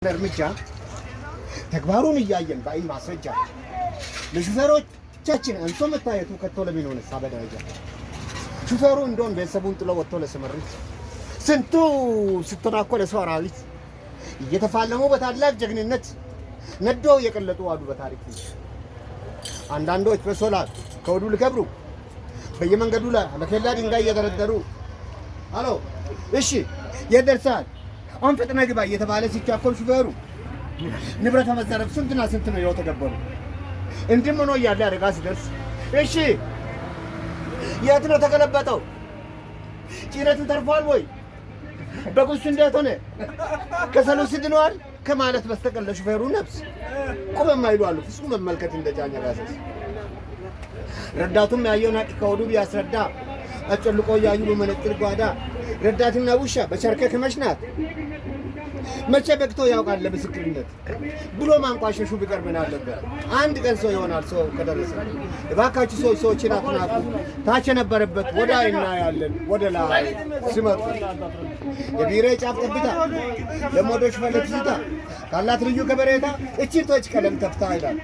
እርምጃ ተግባሩን እያየን በአይ ማስረጃ ለሹፌሮቻችን አንሶ መታየቱ ከቶ ለምን ሆነ ሳበደረጃ ሹፌሩ እንደውን ቤተሰቡን ጥሎ ወጥቶ ለስምሪት ስንቱ ስትራኮለ ሰራዊት እየተፋለሙ በታላቅ ጀግንነት ነዶ የቀለጡ አዱ በታሪክ አንዳንዶች በሶላት ከወዱ ልከብሩ በየመንገዱ ላይ ለከላ ድንጋይ እየደረደሩ አሎ እሺ የደርሳል አሁን ፈጥነህ ግባ እየተባለ ሲቻኮል ሹፌሩ ንብረት መዘረፍ ስንትና ስንት ነው የተገበሩ እንዲህ ምን ነው ያለ አደጋ ሲደርስ እሺ የት ነው ተገለበጠው ጭነቱ ተርፏል ወይ በቁስ እንዴት ሆነ ከሰሉ ሲድኗል ከማለት በስተቀር ለሹፌሩ ነፍስ ቁም የማይሉ አሉ ፍጹም መመልከት እንደጃኛ ጋሰስ ረዳቱም ያየውን አቂ ከወዱ ቢያስረዳ አጨልቆ ያዩ በመነጥር ጓዳ ረዳትና ውሻ በቸርከክ መሽናት መቼ በቅቶ ያውቃል ለምስክርነት ብሎ ማንቋሸሹ ቢቀርብና አለበት አንድ ቀን ሰው ይሆናል ሰው ከደረሰ እባካችሁ ሰዎችን አትናቁ ታች የነበረበት ወደ አይና ያለን ወደ ላይ ሲመጡ የቢሬ ጫፍ ጠብታ ለሞዶች ፈለግ ዝታ ካላት ልዩ ከበሬታ እቺ ቶች ቀለም ተፍታ ይላል